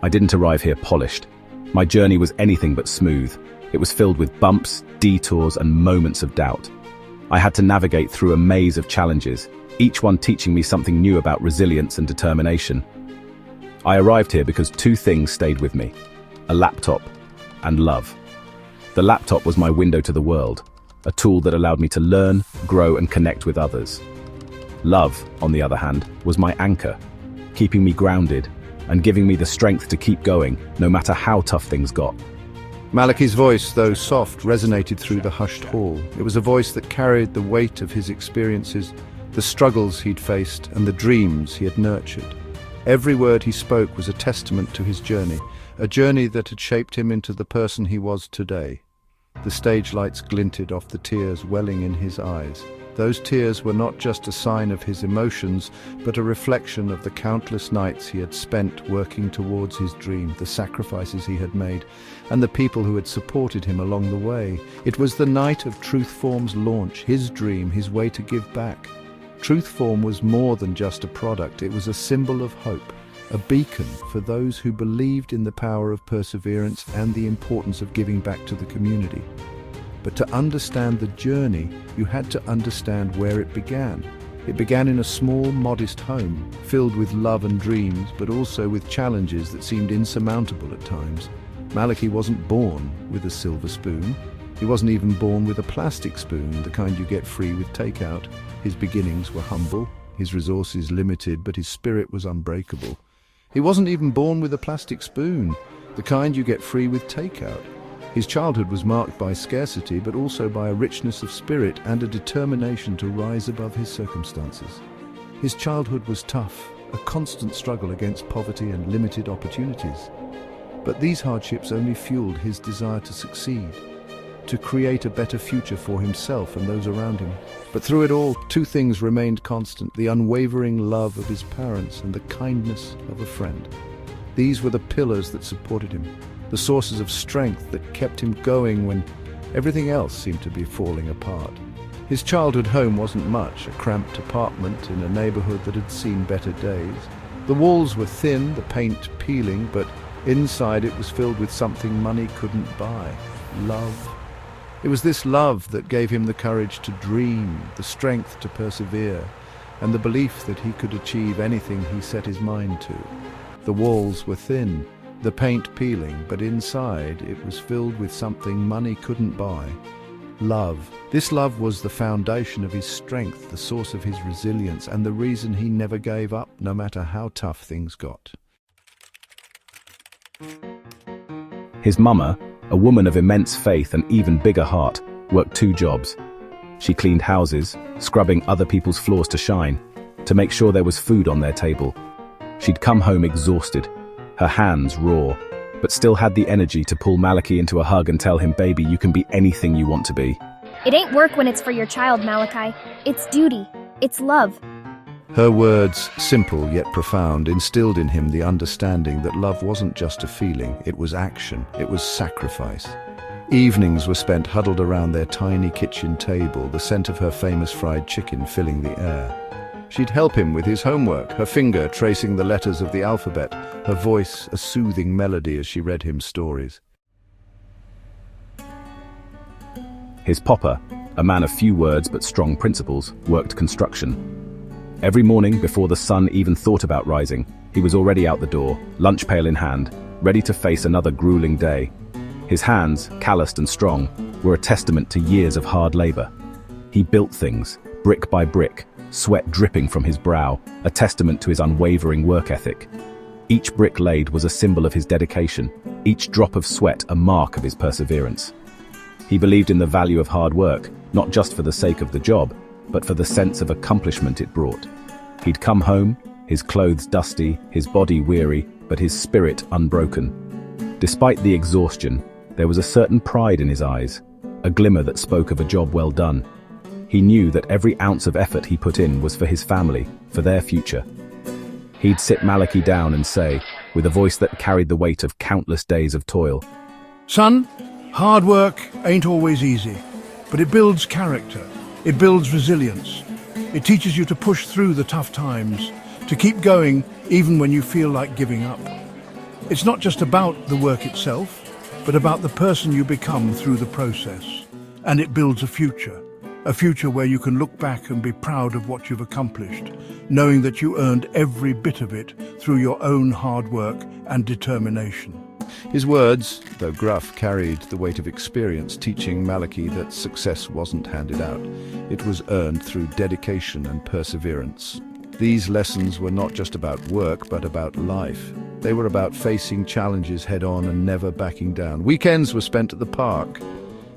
I didn't arrive here polished. My journey was anything but smooth. It was filled with bumps, detours, and moments of doubt. I had to navigate through a maze of challenges, each one teaching me something new about resilience and determination. I arrived here because two things stayed with me: a laptop and love. The laptop was my window to the world, a tool that allowed me to learn, grow, and connect with others. Love, on the other hand, was my anchor, keeping me grounded and giving me the strength to keep going, no matter how tough things got. Malachi's voice, though soft, resonated through the hushed hall. It was a voice that carried the weight of his experiences, the struggles he'd faced, and the dreams he had nurtured. Every word he spoke was a testament to his journey, a journey that had shaped him into the person he was today. The stage lights glinted off the tears welling in his eyes. Those tears were not just a sign of his emotions, but a reflection of the countless nights he had spent working towards his dream, the sacrifices he had made, and the people who had supported him along the way. It was the night of Truthform's launch, his dream, his way to give back. Truthform was more than just a product, it was a symbol of hope, a beacon for those who believed in the power of perseverance and the importance of giving back to the community. But to understand the journey, you had to understand where it began. It began in a small, modest home, filled with love and dreams, but also with challenges that seemed insurmountable at times. Malachi wasn't born with a silver spoon. He wasn't even born with a plastic spoon, the kind you get free with takeout. His beginnings were humble, his resources limited, but his spirit was unbreakable. He wasn't even born with a plastic spoon, the kind you get free with takeout. His childhood was marked by scarcity, but also by a richness of spirit and a determination to rise above his circumstances. His childhood was tough, a constant struggle against poverty and limited opportunities. But these hardships only fueled his desire to succeed, to create a better future for himself and those around him. But through it all, two things remained constant: the unwavering love of his parents and the kindness of a friend. These were the pillars that supported him, the sources of strength that kept him going when everything else seemed to be falling apart. His childhood home wasn't much, a cramped apartment in a neighborhood that had seen better days. The walls were thin, the paint peeling, but inside it was filled with something money couldn't buy: love. It was this love that gave him the courage to dream, the strength to persevere, and the belief that he could achieve anything he set his mind to. The walls were thin, the paint peeling, but inside it was filled with something money couldn't buy: love. This love was the foundation of his strength, the source of his resilience, and the reason he never gave up, no matter how tough things got. His mama, a woman of immense faith and even bigger heart, worked two jobs. She cleaned houses, scrubbing other people's floors to shine, to make sure there was food on their table. She'd come home exhausted, her hands raw, but still had the energy to pull Malachi into a hug and tell him, "Baby, you can be anything you want to be." It ain't work when it's for your child, Malachi. It's duty. It's love. Her words, simple yet profound, instilled in him the understanding that love wasn't just a feeling, it was action, it was sacrifice. Evenings were spent huddled around their tiny kitchen table, the scent of her famous fried chicken filling the air. She'd help him with his homework, her finger tracing the letters of the alphabet, her voice a soothing melody as she read him stories. His papa, a man of few words but strong principles, worked construction. Every morning, before the sun even thought about rising, he was already out the door, lunch pail in hand, ready to face another grueling day. His hands, calloused and strong, were a testament to years of hard labor. He built things, brick by brick, sweat dripping from his brow, a testament to his unwavering work ethic. Each brick laid was a symbol of his dedication, each drop of sweat a mark of his perseverance. He believed in the value of hard work, not just for the sake of the job, but for the sense of accomplishment it brought. He'd come home, his clothes dusty, his body weary, but his spirit unbroken. Despite the exhaustion, there was a certain pride in his eyes, a glimmer that spoke of a job well done. He knew that every ounce of effort he put in was for his family, for their future. He'd sit Malachi down and say, with a voice that carried the weight of countless days of toil, "Son, hard work ain't always easy, but it builds character. It builds resilience. It teaches you to push through the tough times, to keep going even when you feel like giving up. It's not just about the work itself, but about the person you become through the process. And it builds a future where you can look back and be proud of what you've accomplished, knowing that you earned every bit of it through your own hard work and determination. His words, though gruff, carried the weight of experience, teaching Malachi that success wasn't handed out. It was earned through dedication and perseverance. These lessons were not just about work, but about life. They were about facing challenges head-on and never backing down. Weekends were spent at the park,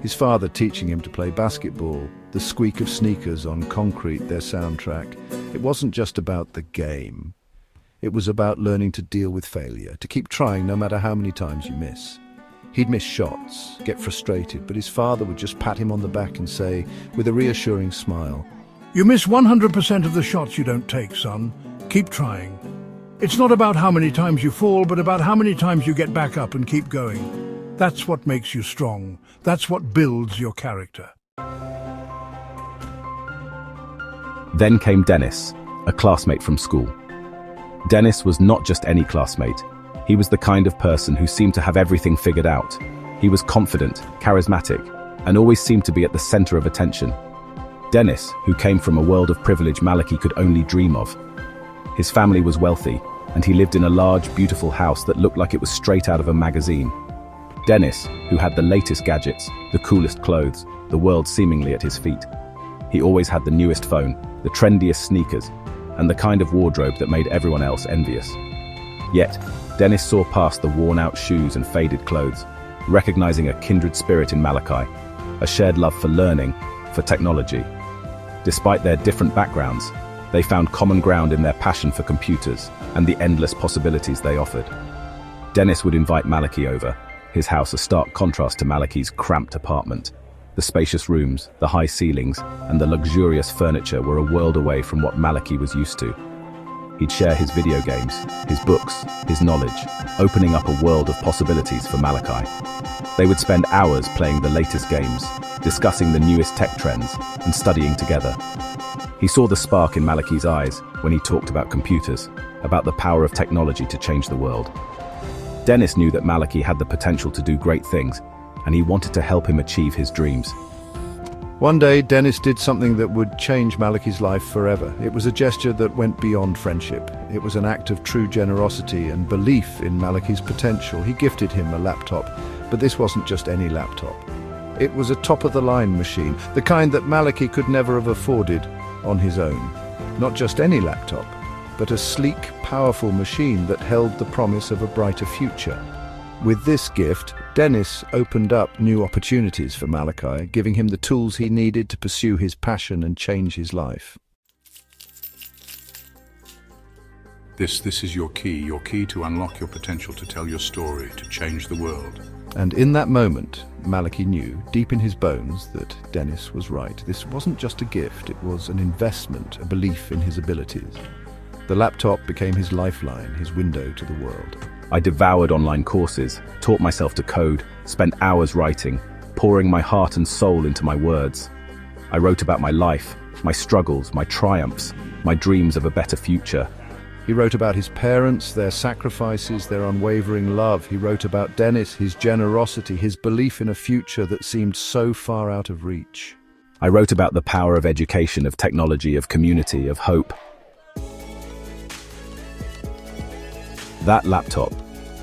his father teaching him to play basketball, the squeak of sneakers on concrete their soundtrack. It wasn't just about the game. It was about learning to deal with failure, to keep trying no matter how many times you miss. He'd miss shots, get frustrated, but his father would just pat him on the back and say, with a reassuring smile, You miss 100% of the shots you don't take, son. Keep trying. It's not about how many times you fall, but about how many times you get back up and keep going. That's what makes you strong. That's what builds your character. Then came Dennis, a classmate from school. Dennis was not just any classmate. He was the kind of person who seemed to have everything figured out. He was confident, charismatic, and always seemed to be at the center of attention. Dennis, who came from a world of privilege Malachi could only dream of. His family was wealthy, and he lived in a large, beautiful house that looked like it was straight out of a magazine. Dennis, who had the latest gadgets, the coolest clothes, the world seemingly at his feet. He always had the newest phone, the trendiest sneakers, and the kind of wardrobe that made everyone else envious. Yet, Dennis saw past the worn-out shoes and faded clothes, recognizing a kindred spirit in Malachi, a shared love for learning, for technology. Despite their different backgrounds, they found common ground in their passion for computers and the endless possibilities they offered. Dennis would invite Malachi over, his house a stark contrast to Malachi's cramped apartment. The spacious rooms, the high ceilings, and the luxurious furniture were a world away from what Malachi was used to. He'd share his video games, his books, his knowledge, opening up a world of possibilities for Malachi. They would spend hours playing the latest games, discussing the newest tech trends, and studying together. He saw the spark in Malachi's eyes when he talked about computers, about the power of technology to change the world. Dennis knew that Malachi had the potential to do great things, and he wanted to help him achieve his dreams. One day, Dennis did something that would change Malachi's life forever. It was a gesture that went beyond friendship. It was an act of true generosity and belief in Malachi's potential. He gifted him a laptop, but this wasn't just any laptop. It was a top-of-the-line machine, the kind that Malachi could never have afforded on his own. Not just any laptop, but a sleek, powerful machine that held the promise of a brighter future. With this gift, Dennis opened up new opportunities for Malachi, giving him the tools he needed to pursue his passion and change his life. This is your key to unlock your potential, to tell your story, to change the world. And in that moment, Malachi knew, deep in his bones, that Dennis was right. This wasn't just a gift, it was an investment, a belief in his abilities. The laptop became his lifeline, his window to the world. I devoured online courses, taught myself to code, spent hours writing, pouring my heart and soul into my words. I wrote about my life, my struggles, my triumphs, my dreams of a better future. He wrote about his parents, their sacrifices, their unwavering love. He wrote about Dennis, his generosity, his belief in a future that seemed so far out of reach. I wrote about the power of education, of technology, of community, of hope. That laptop,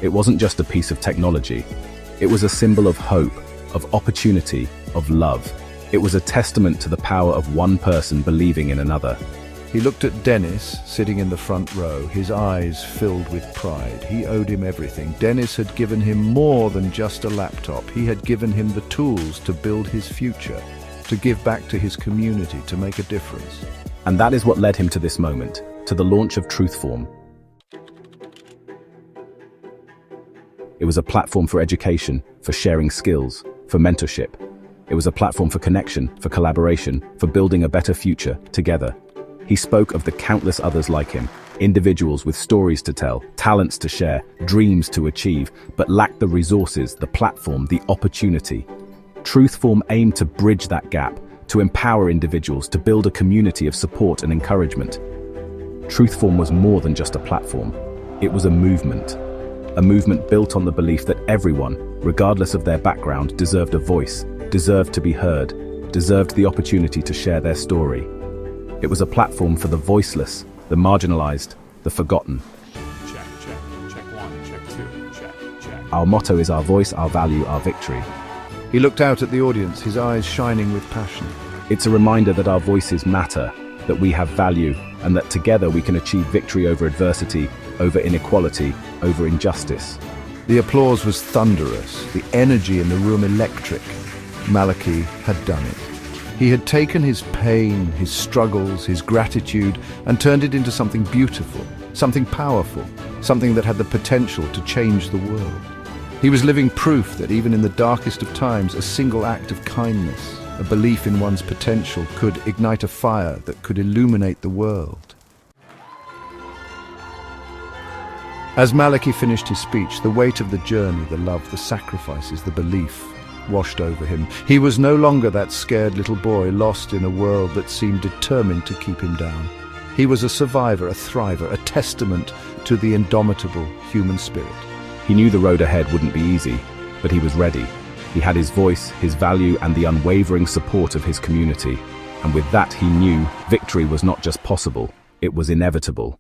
it wasn't just a piece of technology. It was a symbol of hope, of opportunity, of love. It was a testament to the power of one person believing in another. He looked at Dennis, sitting in the front row, his eyes filled with pride. He owed him everything. Dennis had given him more than just a laptop. He had given him the tools to build his future, to give back to his community, to make a difference. And that is what led him to this moment, to the launch of Truthform. It was a platform for education, for sharing skills, for mentorship. It was a platform for connection, for collaboration, for building a better future together. He spoke of the countless others like him, individuals with stories to tell, talents to share, dreams to achieve, but lacked the resources, the platform, the opportunity. Truthform aimed to bridge that gap, to empower individuals, to build a community of support and encouragement. Truthform was more than just a platform. It was a movement. a movement built on the belief that everyone, regardless of their background, deserved a voice, deserved to be heard, deserved the opportunity to share their story. It was a platform for the voiceless, the marginalized, the forgotten. Check, check. Check one, check two, check. Our motto is our voice, our value, our victory. He looked out at the audience, his eyes shining with passion. It's a reminder that our voices matter, that we have value, and that together we can achieve victory over adversity, over inequality, over injustice. The applause was thunderous, the energy in the room electric. Malachi had done it. He had taken his pain, his struggles, his gratitude, and turned it into something beautiful, something powerful, something that had the potential to change the world. He was living proof that even in the darkest of times, a single act of kindness, a belief in one's potential, could ignite a fire that could illuminate the world. As Malachi finished his speech, the weight of the journey, the love, the sacrifices, the belief washed over him. He was no longer that scared little boy lost in a world that seemed determined to keep him down. He was a survivor, a thriver, a testament to the indomitable human spirit. He knew the road ahead wouldn't be easy, but he was ready. He had his voice, his value, and the unwavering support of his community. And with that, he knew victory was not just possible, it was inevitable.